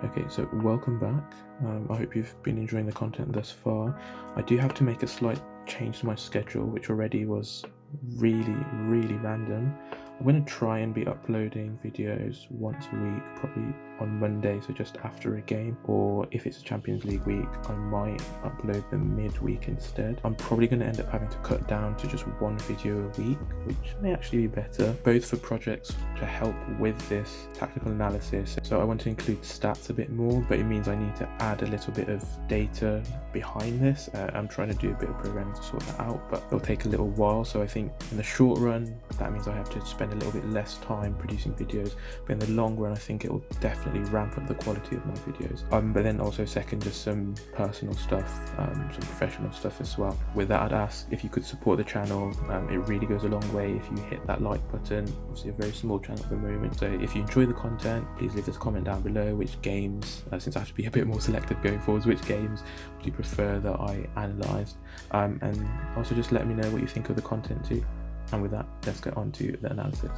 Okay, so welcome back. I hope you've been enjoying the content thus far. I do have to make a slight change to my schedule, which already was really random. I'm going to try and be uploading videos once a week, probably on Monday, so just after a game, or if it's a Champions League week, I might upload them midweek instead. I'm probably going to end up having to cut down to just one video a week, which may actually be better, both for projects to help with this tactical analysis. So I want to include stats a bit more, but it means I need to add a little bit of data behind this. I'm trying to do a bit of programming to sort that out, but it'll take a little while. So I think in the short run, that means I have to spend a little bit less time producing videos, but in the long run I think it will definitely ramp up the quality of my videos. But then also second, just some personal stuff, some professional stuff as well. With that, I'd ask if you could support the channel. It really goes a long way if you hit that like button. Obviously a very small channel at the moment, so if you enjoy the content, please leave this comment down below which games, since I have to be a bit more selective going forwards, which games would you prefer that I analysed, and also just let me know what you think of the content too. And with that, let's get on to the analysis.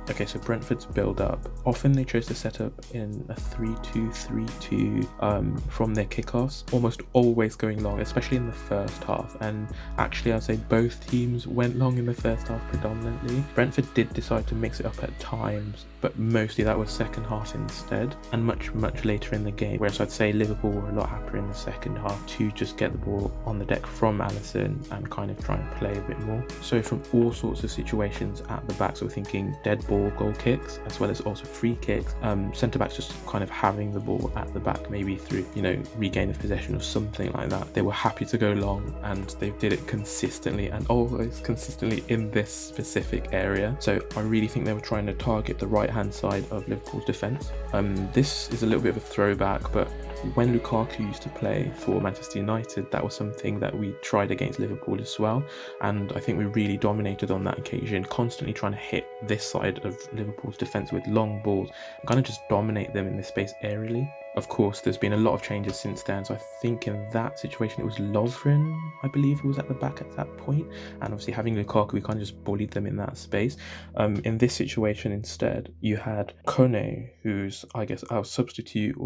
Okay, so Brentford's build-up. Often they chose to set up in a 3-2-3-2 from their kickoffs, almost always going long, especially in the first half. And actually, I'd say both teams went long in the first half predominantly. Brentford did decide to mix it up at times, but mostly that was second half instead, and much later in the game. Whereas I'd say Liverpool were a lot happier in the second half to just get the ball on the deck from Alisson and kind of try and play a bit more. So from all sorts of situations at the back, so we're thinking dead ball goal kicks as well as also free kicks, centre backs just kind of having the ball at the back, maybe through regain of possession or something like that. They were happy to go long, and they did it consistently and always consistently in this specific area. So I really think they were trying to target the right hand side of Liverpool's defence. This is a little bit of a throwback, but when Lukaku used to play for Manchester United, that was something that we tried against Liverpool as well, and I think we really dominated on that occasion, constantly trying to hit this side of Liverpool's defence with long balls and kind of just dominate them in this space aerially. Of course, there's been a lot of changes since then, so I think in that situation it was Lovren, I believe, who was at the back at that point, and obviously having Lukaku, we kind of just bullied them in that space. In this situation instead, you had Kone, who's I guess our substitute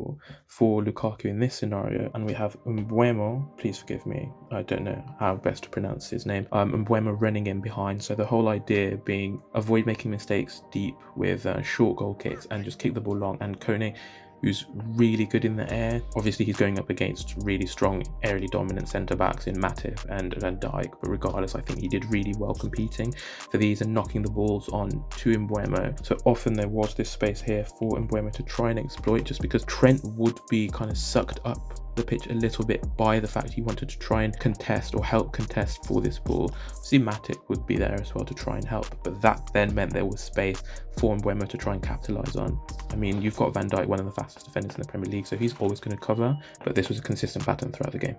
for Lukaku in this scenario, and we have Mbeumo, please forgive me, I don't know how best to pronounce his name, Mbeumo running in behind. So the whole idea being avoid making mistakes deep with short goal kicks and just kick the ball long, and Kone, who's really good in the air. Obviously he's going up against really strong aerially dominant centre backs in Matip and Van Dijk, but regardless I think he did really well competing for these and knocking the balls on to Mbeumo. So often there was this space here for Mbeumo to try and exploit, just because Trent would be kind of sucked up the pitch a little bit by the fact he wanted to try and contest or help contest for this ball. See, Matip would be there as well to try and help, but that then meant there was space for Mbeumo to try and capitalise on. I mean, you've got Van Dijk, one of the fastest defenders in the Premier League, so he's always going to cover, but this was a consistent pattern throughout the game.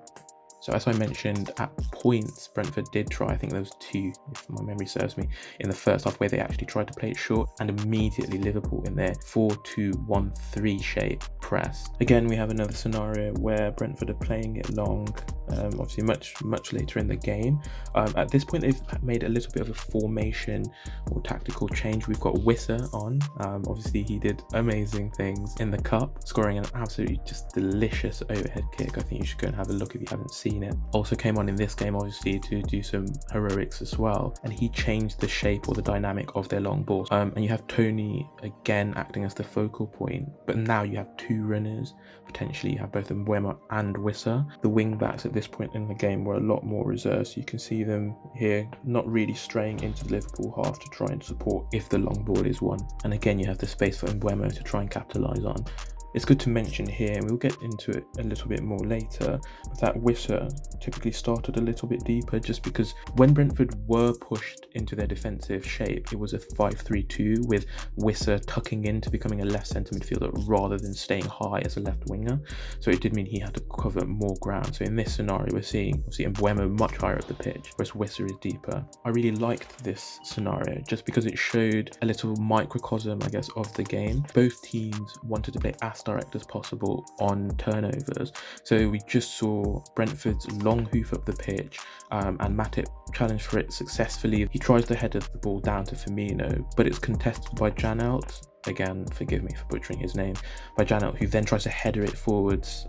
So as I mentioned, at points Brentford did try, I think there was two, if my memory serves me, in the first half where they actually tried to play it short, and immediately Liverpool in their 4-2-1-3 shape pressed. Again, we have another scenario where Brentford are playing it long, obviously much later in the game. At this point they've made a little bit of a formation or tactical change. We've got Wissa on, obviously he did amazing things in the cup, scoring an absolutely just delicious overhead kick. I think you should go and have a look if you haven't seen it. Also came on in this game obviously to do some heroics as well, and he changed the shape or the dynamic of their long balls. And you have Tony again acting as the focal point, but now you have two runners. Potentially you have both Mbeumo and Wissa. The wing backs at this point in the game were a lot more reserved, so you can see them here not really straying into the Liverpool half to try and support if the long ball is won. And again you have the space for Mbeumo to try and capitalise on. It's good to mention here, and we'll get into it a little bit more later, that Wissa typically started a little bit deeper, just because when Brentford were pushed into their defensive shape, it was a 5-3-2 with Wissa tucking in to becoming a left centre midfielder rather than staying high as a left winger. So it did mean he had to cover more ground. So in this scenario, we're seeing obviously Mbeumo much higher up the pitch, whereas Wissa is deeper. I really liked this scenario just because it showed a little microcosm, I guess, of the game. Both teams wanted to play as direct as possible on turnovers. So we just saw Brentford's long hoof up the pitch, and Matip challenged for it successfully. He tries to header the ball down to Firmino, but it's contested by Janelt. again, forgive me for butchering his name, by Janelt, who then tries to header it forwards,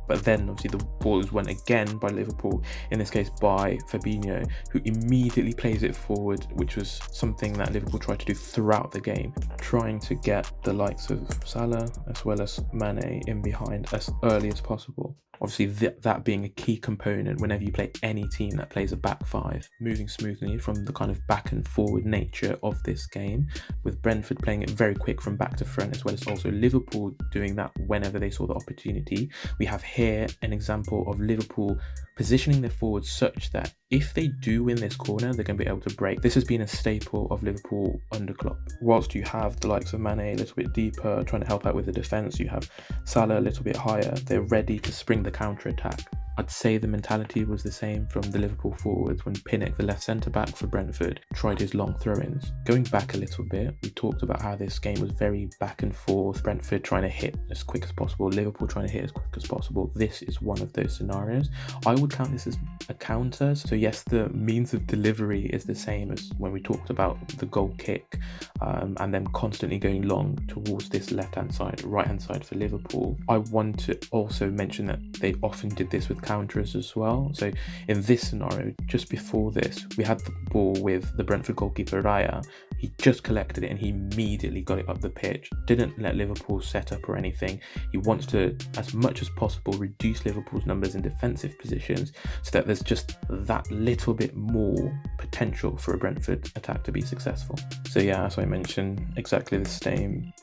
but then obviously the ball is won again by Liverpool, in this case by Firmino, who immediately plays it forward, which was something that Liverpool tried to do throughout the game, trying to get the likes of Salah as well as Mane in behind as early as possible. Obviously that being a key component whenever you play any team that plays a back five, moving smoothly from the kind of back and forward nature of this game, with Brentford playing it very quick from back to front, as well as also Liverpool doing that whenever they saw the opportunity. We have here an example of Liverpool positioning their forwards such that if they do win this corner, they're going to be able to break. This has been a staple of Liverpool under Klopp. Whilst you have the likes of Mane a little bit deeper, trying to help out with the defence, you have Salah a little bit higher, they're ready to spring the counter-attack. I'd say the mentality was the same from the Liverpool forwards when Pinnock, the left centre-back for Brentford, tried his long throw-ins. Going back a little bit, we talked about how this game was very back and forth, Brentford trying to hit as quick as possible, Liverpool trying to hit as quick as possible. This is one of those scenarios. I would count this as a counter. So yes, the means of delivery is the same as when we talked about the goal kick, and then constantly going long towards this left-hand side, right-hand side for Liverpool. I want to also mention that they often did this with counters as well. So in this scenario, just before this, we had the ball with the Brentford goalkeeper Raya. He just collected it and he immediately got it up the pitch. Didn't let Liverpool set up or anything. He wants to, as much as possible, reduce Liverpool's numbers in defensive positions so that there's just that little bit more potential for a Brentford attack to be successful. So yeah, as I mentioned, exactly the same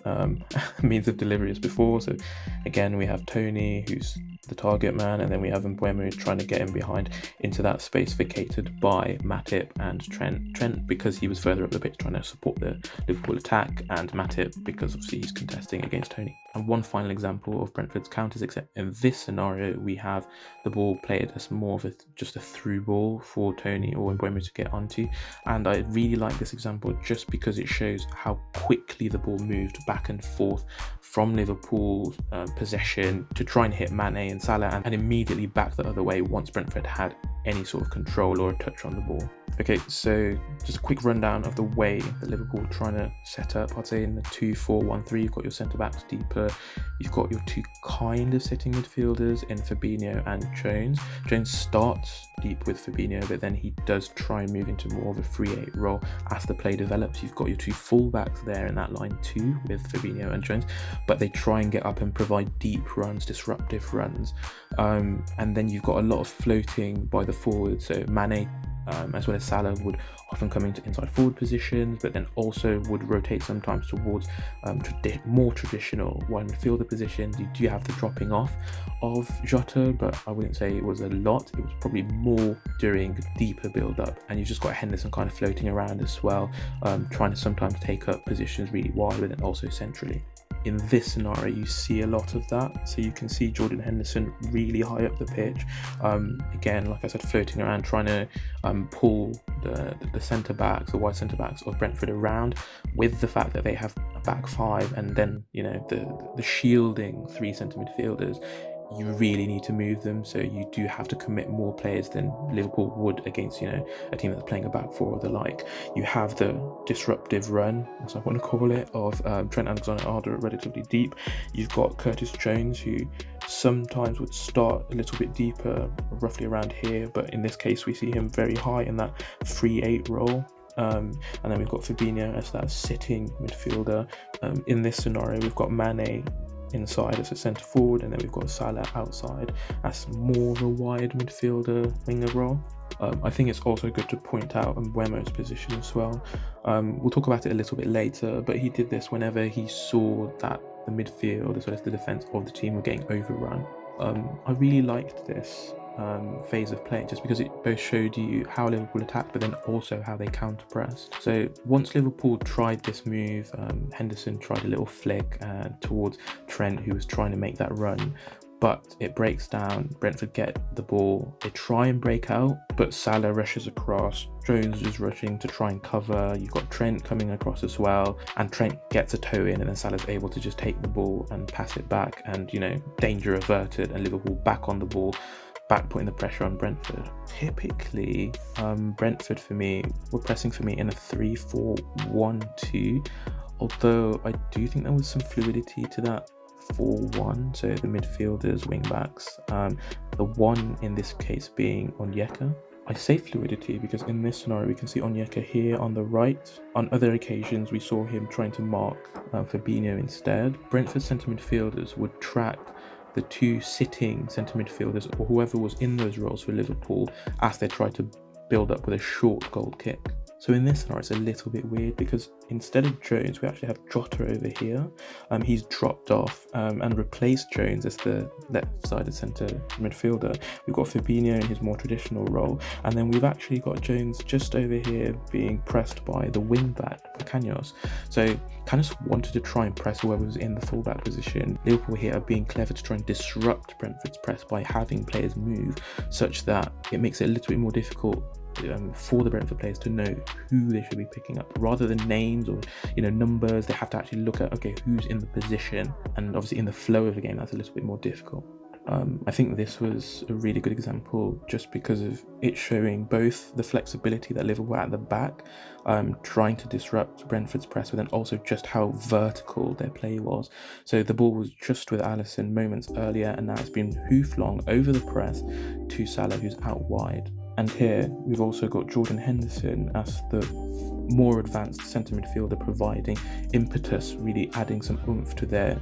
means of delivery as before. So again, we have Tony, who's the target man, and then we have Mbeumo trying to get him behind into that space vacated by Matip and Trent because he was further up the pitch trying to support the Liverpool attack, and Matip because obviously he's contesting against Tony. And one final example of Brentford's counters, except in this scenario we have the ball played as more of just a through ball for Tony or Mbeumo to get onto, and I really like this example just because it shows how quickly the ball moved back and forth from Liverpool's possession to try and hit Mane and Salah, and immediately back the other way once Brentford had any sort of control or a touch on the ball. Okay, so just a quick rundown of the way that Liverpool are trying to set up. I'd say in the 2-4-1-3, you've got your centre-backs deeper, you've got your two kind of sitting midfielders in Firmino and Jones. Jones starts deep with Firmino, but then he does try and move into more of a 3-8 role as the play develops. You've got your two full-backs there in that line too with Firmino and Jones, but they try and get up and provide deep runs, disruptive runs, and then you've got a lot of floating by the forwards. So Mane as well as Salah would often come into inside forward positions, but then also would rotate sometimes towards more traditional wide midfielder positions. You do have the dropping off of Jota, but I wouldn't say it was a lot. It was probably more during deeper build-up, and you just got Henderson kind of floating around as well, trying to sometimes take up positions really wide, but then also centrally. In this scenario, you see a lot of that. So you can see Jordan Henderson really high up the pitch. Again, like I said, floating around, trying to pull the centre-backs, the wide centre-backs of Brentford around, with the fact that they have a back five and then, you know, the shielding three centre midfielders. You really need to move them, so you do have to commit more players than Liverpool would against, you know, a team that's playing a back four or the like. You have the disruptive run, as I want to call it, of Trent Alexander-Arnold relatively deep. You've got Curtis Jones, who sometimes would start a little bit deeper, roughly around here, but in this case we see him very high in that 3-8 role. And then we've got Firmino as that sitting midfielder. In this scenario, we've got Mane inside as a centre forward, and then we've got Salah outside as more of a wide midfielder winger role. I think it's also good to point out Mbeumo's position as well. We'll talk about it a little bit later, but he did this whenever he saw that the midfield as well as the defence of the team were getting overrun. I really liked this phase of play just because it both showed you how Liverpool attacked, but then also how they counter-pressed. So once Liverpool tried this move, Henderson tried a little flick towards Trent, who was trying to make that run, but it breaks down. Brentford get the ball, they try and break out, but Salah rushes across. Jones is rushing to try and cover. You've got Trent coming across as well, and Trent gets a toe in, and then Salah's able to just take the ball and pass it back, and, you know, danger averted, and Liverpool back on the ball, back putting the pressure on Brentford. Typically, Brentford for me were pressing for me in a 3-4-1-2, although I do think there was some fluidity to that 4-1, so the midfielders, wing backs, the one in this case being Onyeka. I say fluidity because in this scenario we can see Onyeka here on the right. On other occasions we saw him trying to mark Firmino instead. Brentford centre midfielders would track the two sitting centre midfielders or whoever was in those roles for Liverpool as they tried to build up with a short goal kick. So in this scenario, it's a little bit weird because instead of Jones, we actually have Jota over here. He's dropped off and replaced Jones as the left-sided centre midfielder. We've got Firmino in his more traditional role, and then we've actually got Jones just over here being pressed by the wing-back, Cañas. So Cañas wanted to try and press whoever was in the full-back position. Liverpool here are being clever to try and disrupt Brentford's press by having players move such that it makes it a little bit more difficult for the Brentford players to know who they should be picking up. Rather than names or numbers, they have to actually look at, okay, who's in the position, and obviously in the flow of the game that's a little bit more difficult. I think this was a really good example just because of it showing both the flexibility that Liverpool at the back, trying to disrupt Brentford's press, but then also just how vertical their play was. So the ball was just with Alisson moments earlier, and now it's been hoofed long over the press to Salah, who's out wide. And here we've also got Jordan Henderson as the more advanced centre midfielder, providing impetus, really adding some oomph to their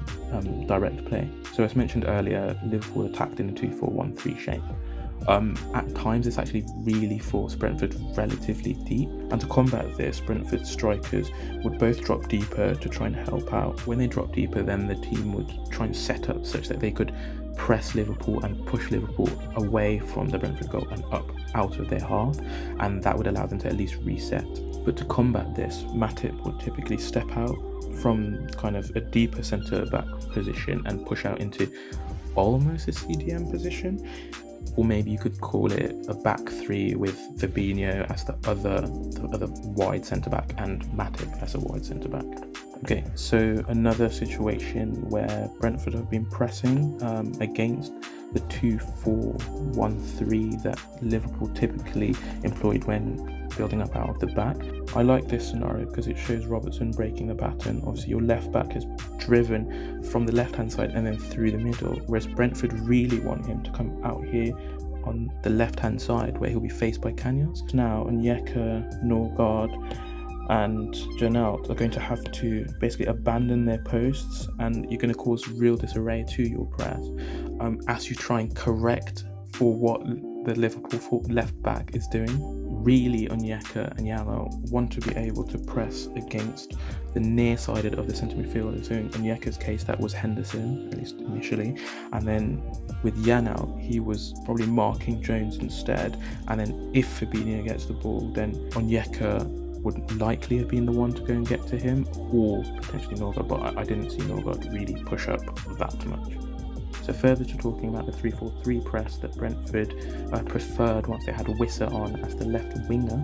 direct play. So as mentioned earlier, Liverpool attacked in a 2-4-1-3 shape. At times this actually really forced Brentford relatively deep, and to combat this, Brentford strikers would both drop deeper to try and help out. When they drop deeper, then the team would try and set up such that they could press Liverpool and push Liverpool away from the Brentford goal and up out of their half, and that would allow them to at least reset. But to combat this, Matip would typically step out from kind of a deeper centre back position and push out into almost a CDM position, or maybe you could call it a back three with Firmino as the other wide centre back and Matip as a wide centre back. Okay, so another situation where Brentford have been pressing against the 2-4-1-3 that Liverpool typically employed when building up out of the back. I like this scenario because it shows Robertson breaking the pattern. Obviously your left back is driven from the left hand side and then through the middle, whereas Brentford really want him to come out here on the left hand side where he'll be faced by Cañas. Now Onyeka, Norgard and Janelt are going to have to basically abandon their posts, and you're going to cause real disarray to your press as you try and correct for what the Liverpool left back is doing. Really, Onyeka and Yalo want to be able to press against the near-sided of the centre midfielder. So in Onyeka's case, that was Henderson, at least initially. And then with Yanal, he was probably marking Jones instead. And then if Firmino gets the ball, then Onyeka would likely have been the one to go and get to him, or potentially Norgard, but I didn't see Norgard really push up that much. So further to talking about the 3-4-3 press that Brentford preferred once they had Wissa on as the left winger.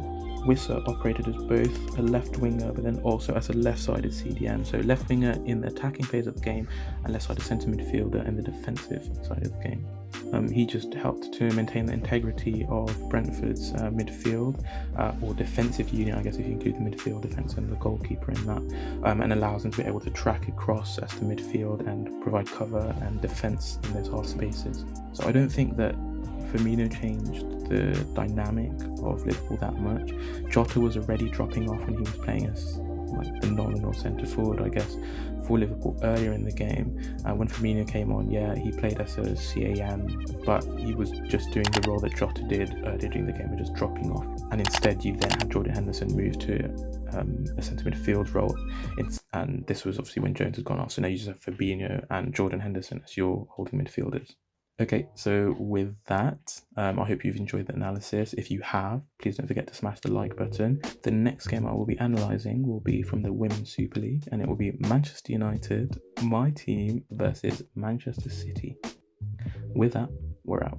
Wissa operated as both a left winger but then also as a left-sided CDM. So left winger in the attacking phase of the game and left-sided centre midfielder in the defensive side of the game. He just helped to maintain the integrity of Brentford's midfield or defensive unit, I guess if you include the midfield defence and the goalkeeper in that, and allows them to be able to track across as the midfield and provide cover and defence in those half spaces. So I don't think that Firmino changed the dynamic of Liverpool that much. Jota was already dropping off when he was playing as like the nominal centre forward, I guess, for Liverpool earlier in the game. When Firmino came on, yeah, he played as a CAM, but he was just doing the role that Jota did earlier during the game, just dropping off. And instead, you then had Jordan Henderson move to a centre midfield role, and this was obviously when Jones had gone off. So now you just have Firmino and Jordan Henderson as your holding midfielders. Okay, so with that, I hope you've enjoyed the analysis. If you have, please don't forget to smash the like button. The next game I will be analysing will be from the Women's Super League, and it will be Manchester United, my team, versus Manchester City. With that, we're out.